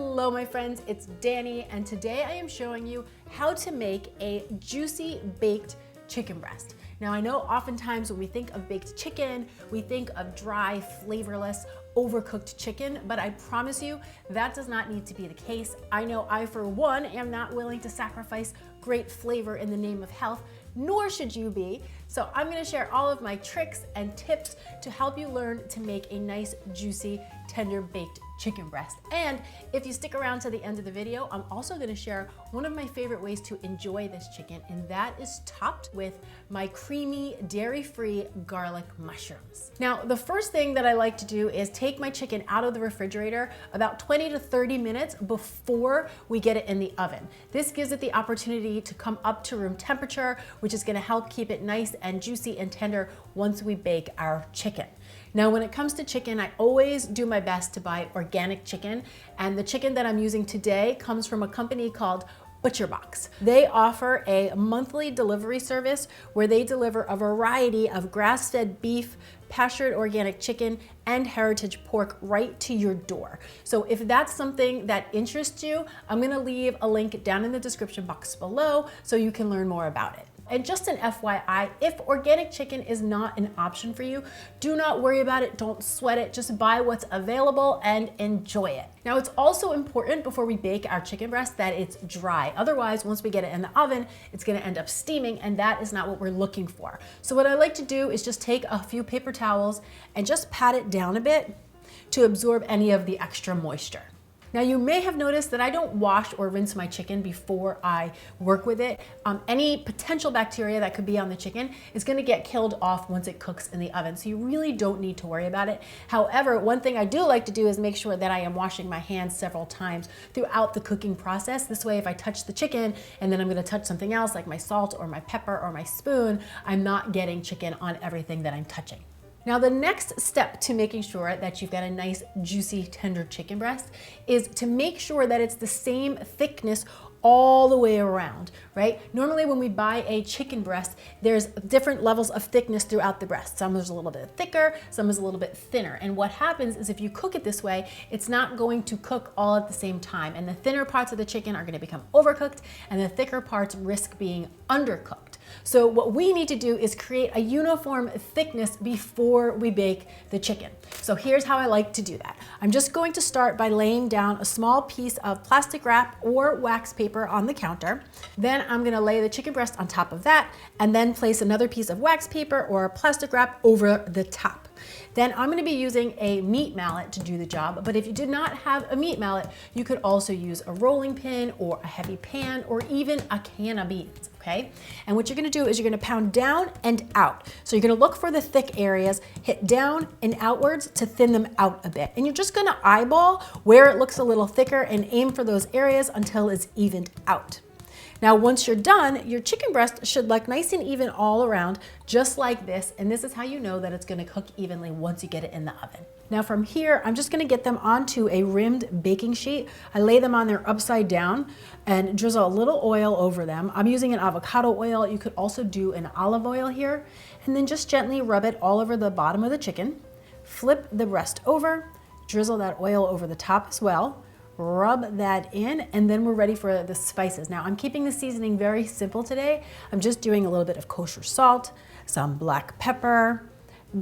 Hello my friends, it's Danny, and today I am showing you how to make a juicy baked chicken breast. Now I know oftentimes when we think of baked chicken, we think of dry, flavorless, overcooked chicken, but I promise you that does not need to be the case. I know I, for one, am not willing to sacrifice great flavor in the name of health, nor should you be. So I'm gonna share all of my tricks and tips to help you learn to make a nice, juicy, tender baked chicken breast. And if you stick around to the end of the video, I'm also gonna share one of my favorite ways to enjoy this chicken, and that is topped with my creamy, dairy-free garlic mushrooms. Now, the first thing that I like to do is take my chicken out of the refrigerator about 20 to 30 minutes before we get it in the oven. This gives it the opportunity to come up to room temperature, which is gonna help keep it nice and juicy and tender once we bake our chicken. Now, when it comes to chicken, I always do my best to buy organic chicken, and the chicken that I'm using today comes from a company called ButcherBox. They offer a monthly delivery service where they deliver a variety of grass-fed beef, pastured organic chicken, and heritage pork right to your door. So if that's something that interests you, I'm gonna leave a link down in the description box below so you can learn more about it. And just an FYI, if organic chicken is not an option for you, do not worry about it, don't sweat it, just buy what's available and enjoy it. Now, it's also important before we bake our chicken breast that it's dry. Otherwise, once we get it in the oven, it's gonna end up steaming, and that is not what we're looking for. So what I like to do is just take a few paper towels and just pat it down a bit to absorb any of the extra moisture. Now, you may have noticed that I don't wash or rinse my chicken before I work with it. Any potential bacteria that could be on the chicken is gonna get killed off once it cooks in the oven, so you really don't need to worry about it. However, one thing I do like to do is make sure that I am washing my hands several times throughout the cooking process. This way, if I touch the chicken and then I'm gonna touch something else like my salt or my pepper or my spoon, I'm not getting chicken on everything that I'm touching. Now, the next step to making sure that you've got a nice, juicy, tender chicken breast is to make sure that it's the same thickness all the way around, right? Normally when we buy a chicken breast, there's different levels of thickness throughout the breast. Some is a little bit thicker, some is a little bit thinner. And what happens is if you cook it this way, it's not going to cook all at the same time. And the thinner parts of the chicken are gonna become overcooked, and the thicker parts risk being undercooked. So what we need to do is create a uniform thickness before we bake the chicken. So here's how I like to do that. I'm just going to start by laying down a small piece of plastic wrap or wax paper on the counter. Then I'm gonna lay the chicken breast on top of that, and then place another piece of wax paper or plastic wrap over the top. Then I'm gonna be using a meat mallet to do the job, but if you did not have a meat mallet, you could also use a rolling pin or a heavy pan or even a can of beans, okay? And what you're gonna do is you're gonna pound down and out. So you're gonna look for the thick areas, hit down and outwards to thin them out a bit. And you're just gonna eyeball where it looks a little thicker and aim for those areas until it's evened out. Now, once you're done, your chicken breast should look nice and even all around, just like this. And this is how you know that it's gonna cook evenly once you get it in the oven. Now from here, I'm just gonna get them onto a rimmed baking sheet. I lay them on there upside down and drizzle a little oil over them. I'm using an avocado oil. You could also do an olive oil here. And then just gently rub it all over the bottom of the chicken. Flip the breast over, drizzle that oil over the top as well. Rub that in, and then we're ready for the spices. Now, I'm keeping the seasoning very simple today. I'm just doing a little bit of kosher salt, some black pepper,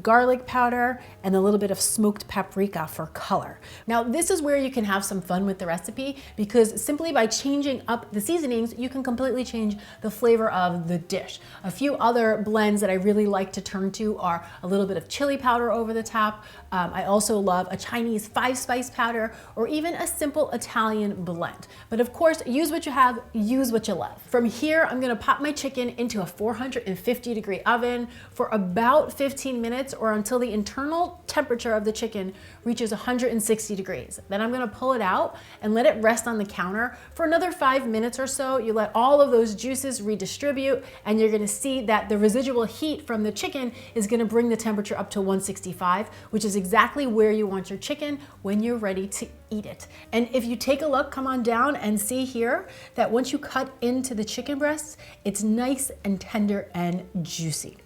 garlic powder, and a little bit of smoked paprika for color. Now, this is where you can have some fun with the recipe, because simply by changing up the seasonings, you can completely change the flavor of the dish. A few other blends that I really like to turn to are a little bit of chili powder over the top. I also love a Chinese 5-spice powder, or even a simple Italian blend. But of course, use what you have, use what you love. From here, I'm gonna pop my chicken into a 450-degree oven for about 15 minutes, or until the internal temperature of the chicken reaches 160 degrees. Then I'm gonna pull it out and let it rest on the counter for another 5 minutes or so. You let all of those juices redistribute, and you're gonna see that the residual heat from the chicken is gonna bring the temperature up to 165, which is exactly where you want your chicken when you're ready to eat it. And if you take a look, come on down and see here that once you cut into the chicken breasts, it's nice and tender and juicy.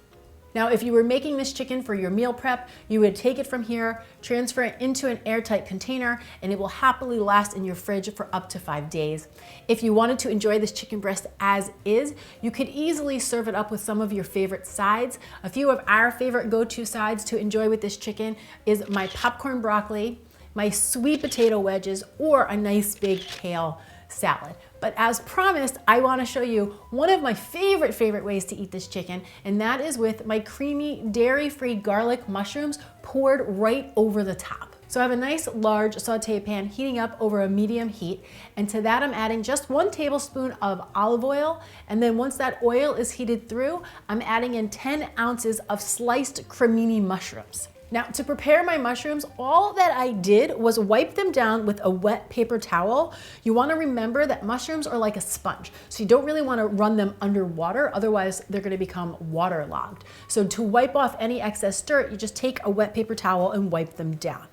Now, if you were making this chicken for your meal prep, you would take it from here, transfer it into an airtight container, and it will happily last in your fridge for up to 5 days. If you wanted to enjoy this chicken breast as is, you could easily serve it up with some of your favorite sides. A few of our favorite go-to sides to enjoy with this chicken is my popcorn broccoli, my sweet potato wedges, or a nice big kale salad. But as promised, I want to show you one of my favorite ways to eat this chicken, and that is with my creamy dairy-free garlic mushrooms poured right over the top. So I have a nice large saute pan heating up over a medium heat, and to that I'm adding just 1 tablespoon of olive oil, and then once that oil is heated through, I'm adding in 10 ounces of sliced cremini mushrooms. Now, to prepare my mushrooms, all that I did was wipe them down with a wet paper towel. You want to remember that mushrooms are like a sponge, so you don't really want to run them underwater, otherwise they're going to become waterlogged. So to wipe off any excess dirt, you just take a wet paper towel and wipe them down.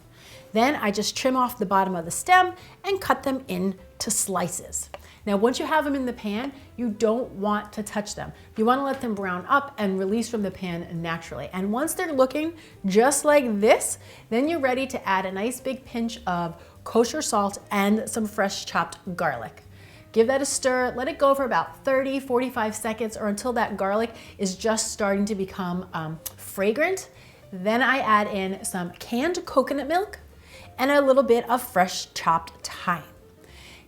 Then I just trim off the bottom of the stem and cut them into slices. Now, once you have them in the pan, you don't want to touch them. You want to let them brown up and release from the pan naturally. And once they're looking just like this, then you're ready to add a nice big pinch of kosher salt and some fresh chopped garlic. Give that a stir, let it go for about 30-45 seconds or until that garlic is just starting to become fragrant. Then I add in some canned coconut milk and a little bit of fresh chopped thyme.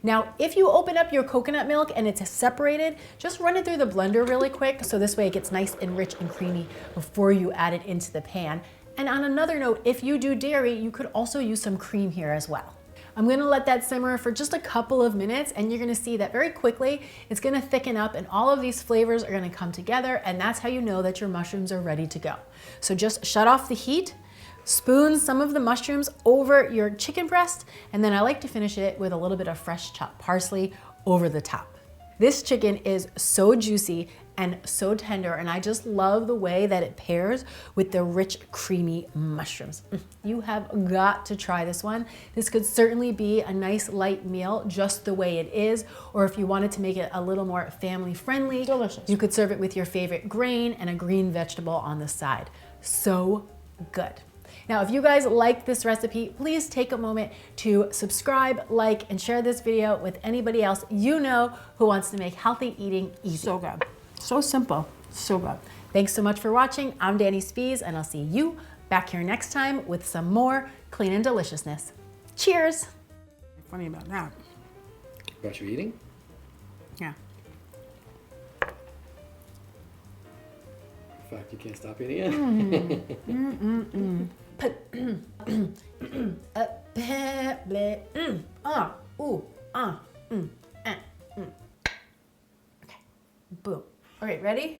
Now, if you open up your coconut milk and it's separated, just run it through the blender really quick so this way it gets nice and rich and creamy before you add it into the pan. And on another note, if you do dairy, you could also use some cream here as well. I'm gonna let that simmer for just a couple of minutes, and you're gonna see that very quickly it's gonna thicken up and all of these flavors are gonna come together, and that's how you know that your mushrooms are ready to go. So just shut off the heat, spoon some of the mushrooms over your chicken breast, and then I like to finish it with a little bit of fresh chopped parsley over the top. This chicken is so juicy and so tender, and I just love the way that it pairs with the rich, creamy mushrooms. You have got to try this one. This could certainly be a nice light meal just the way it is, or if you wanted to make it a little more family friendly, delicious. You could serve it with your favorite grain and a green vegetable on the side. So good. Now, if you guys like this recipe, please take a moment to subscribe, like, and share this video with anybody else you know who wants to make healthy eating easy. So good. So simple. So good. Thanks so much for watching. I'm Danny Spies, and I'll see you back here next time with some more clean and deliciousness. Cheers. Funny about that. About your eating? Yeah. In fact, you can't stop eating it. Okay, boom. All right, ready?